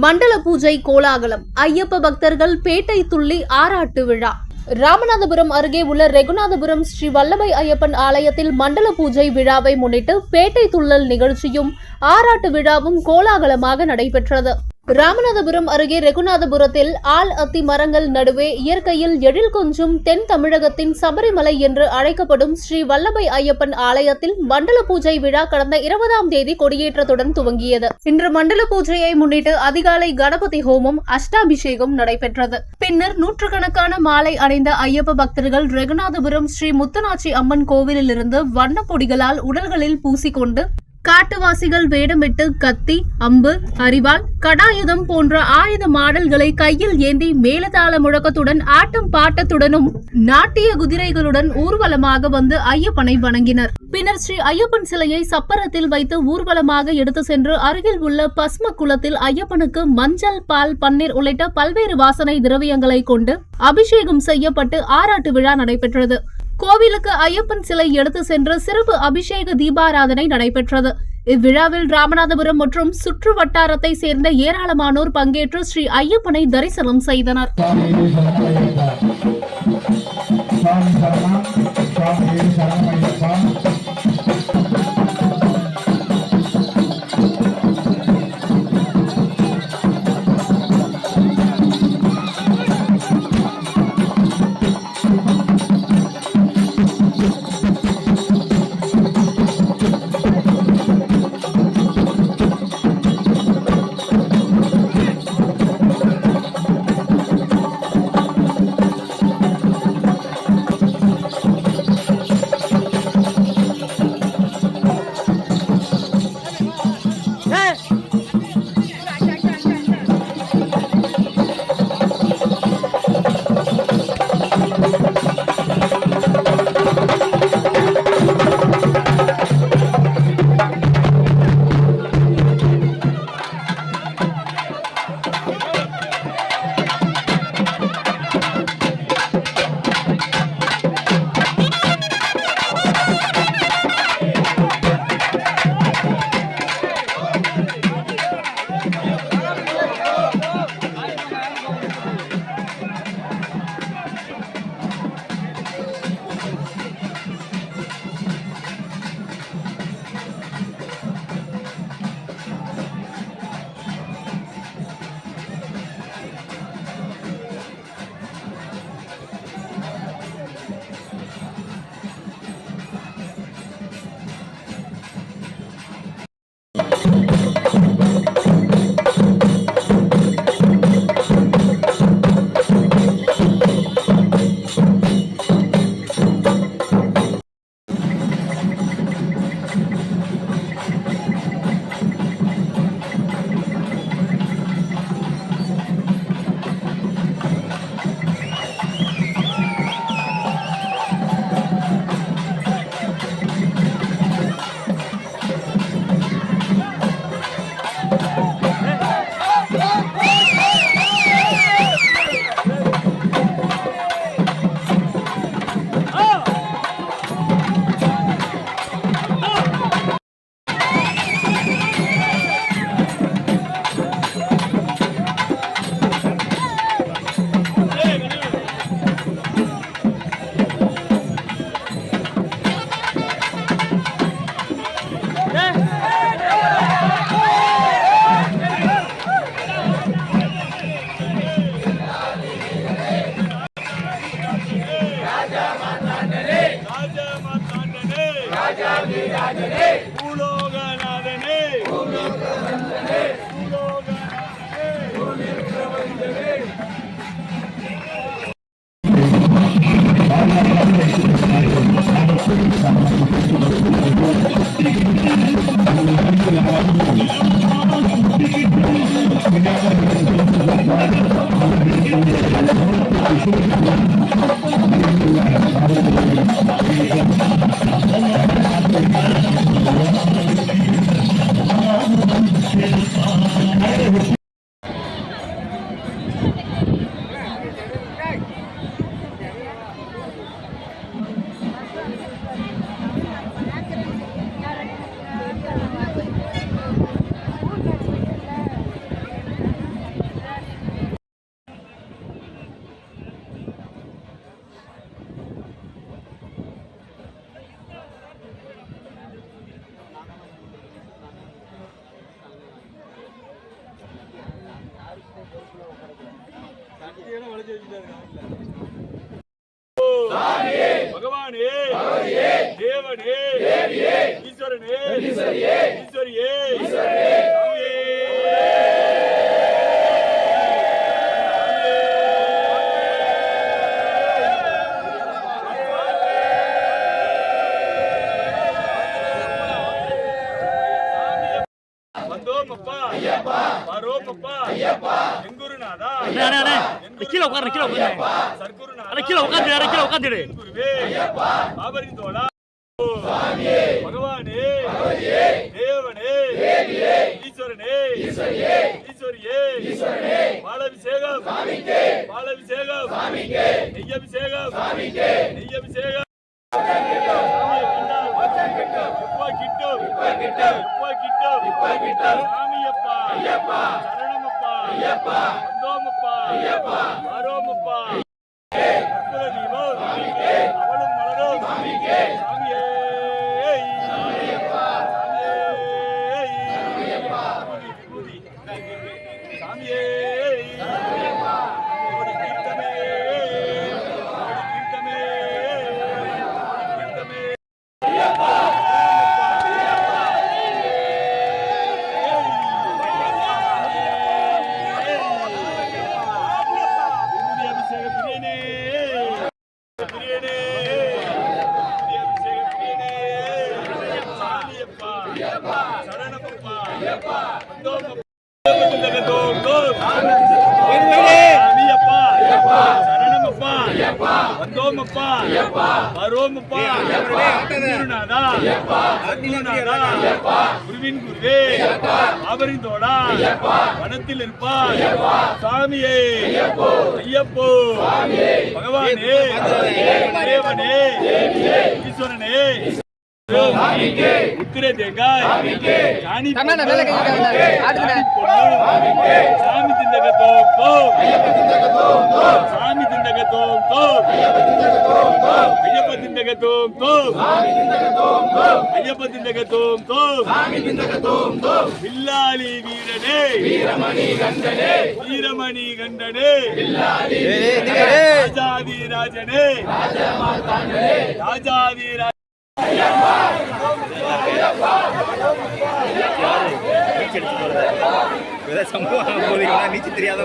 மண்டல பூஜை கோலாகலம். ஐயப்ப பக்தர்கள் பேட்டை துள்ளி ஆராட்டு விழா. ராமநாதபுரம் அருகே உள்ள ரெகுநாதபுரம் ஸ்ரீ வல்லபை ஐயப்பன் ஆலயத்தில் மண்டல பூஜை விழாவை முன்னிட்டு பேட்டை துள்ளல் நிகழ்ச்சியும் ஆராட்டு விழாவும் கோலாகலமாக நடைபெற்றது. ராமநாதபுரம் அருகே ரெகுநாதபுரத்தில் ஆல் அத்தி மரங்கள் நடுவே இயற்கையில் எழில் கொஞ்சும் தென் தமிழகத்தின் சபரிமலை என்று அழைக்கப்படும் ஸ்ரீ வல்லபை ஐயப்பன் ஆலயத்தில் மண்டல பூஜை விழா கடந்த 20ஆம் தேதி கொடியேற்றத்துடன் துவங்கியது. இன்று மண்டல பூஜையை முன்னிட்டு அதிகாலை கணபதி ஹோமம், அஷ்டாபிஷேகம் நடைபெற்றது. பின்னர் நூற்றுக்கணக்கான மாலை அணிந்த ஐயப்ப பக்தர்கள் ரெகுநாதபுரம் ஸ்ரீ முத்துநாச்சி அம்மன் கோவிலில் இருந்து வண்ணப்பொடிகளால் உடல்களில் பூசிக்கொண்டு காட்டுவாசிகள் வேடமிட்டு கத்தி, அம்பு, அரிவாள், கடாயுதம் போன்ற ஆயுத மாடல்களை கையில் ஏந்தி மேலதாள முழக்கத்துடன் ஆட்டம் பாட்டத்துடனும் நாட்டிய குதிரைகளுடன் ஊர்வலமாக வந்து ஐயப்பனை வணங்கினர். பின்னர் ஸ்ரீ ஐயப்பன் சிலையை சப்பரத்தில் வைத்து ஊர்வலமாக எடுத்து சென்று அருகில் உள்ள பஸ்ம குளத்தில் ஐயப்பனுக்கு மஞ்சள், பால், பன்னீர் உள்ளிட்ட பல்வேறு வாசனை திரவியங்களை கொண்டு அபிஷேகம் செய்யப்பட்டு ஆராட்டு விழா நடைபெற்றது. கோவிலுக்கு ஐயப்பன் சிலை எடுத்து சென்று சிறப்பு அபிஷேக தீபாராதனை நடைபெற்றது. இவ்விழாவில் ராமநாதபுரம் மற்றும் சுற்று வட்டாரத்தை சேர்ந்த ஏராளமானோர் பங்கேற்று ஸ்ரீ ஐயப்பனை தரிசனம் செய்தனர். பகவானே, தேவனே, ஈஸ்வரனே, ஈஸ்வரியே, வந்தோமப்பா, வரோமப்பா, எங்குருநாதா, கீழே உட்காந்து சர்க்குருநாதா, கீழே உட்காந்துடு குருவே, பாபரின் தோழா, பகவானே, தேவனே, ஈஸ்வரனே, ஈஸ்வரியே, பாலாபிஷேகம், பாலாபிஷேகம், நெய்யபிஷேகம், நெய்யபிஷேகம், சாமியப்பா, சரணமப்பா, வந்தோமப்பா, வரோமப்பா, கற்பூர தீபம், அவளும் மலரும், சாமியே, விபூதி, சாமியே, கோடி தீர்த்தமே, கோடி தீர்த்தமே, தீர்த்தமே, விபூதி அபிஷேக பிரியனே, பிரியனே, விபூதி அபிஷேக பிரியனே, சாமியப்பா, சரணமப்பா, வந்தோமப்பா, சாமியப்பா, சரணமப்பா, வந்தோமப்பா, வரோமப்பா, குருநாதா, சத்குருநாதா, குருவின் குருவே, ஆபரின் தோழா, வனத்தில் இருப்பார் சாமியே, ஐயப்போ, பகவானே, தேவனே, ஈஸ்வரனே, உத்திர தேங்காய், காணி பொண்ணு, சாமி திண்டக தோம், சாமி திண்டக தோம், ஐயப்ப திண்டக தோம், ஐயப்ப திண்டக தோம், வில்லாளி வீரனே, வீரமணி கண்டனே, ராஜாதி ராஜனே, ராஜாதி ராஜ சம்பவம் நீச்சு தெரியாத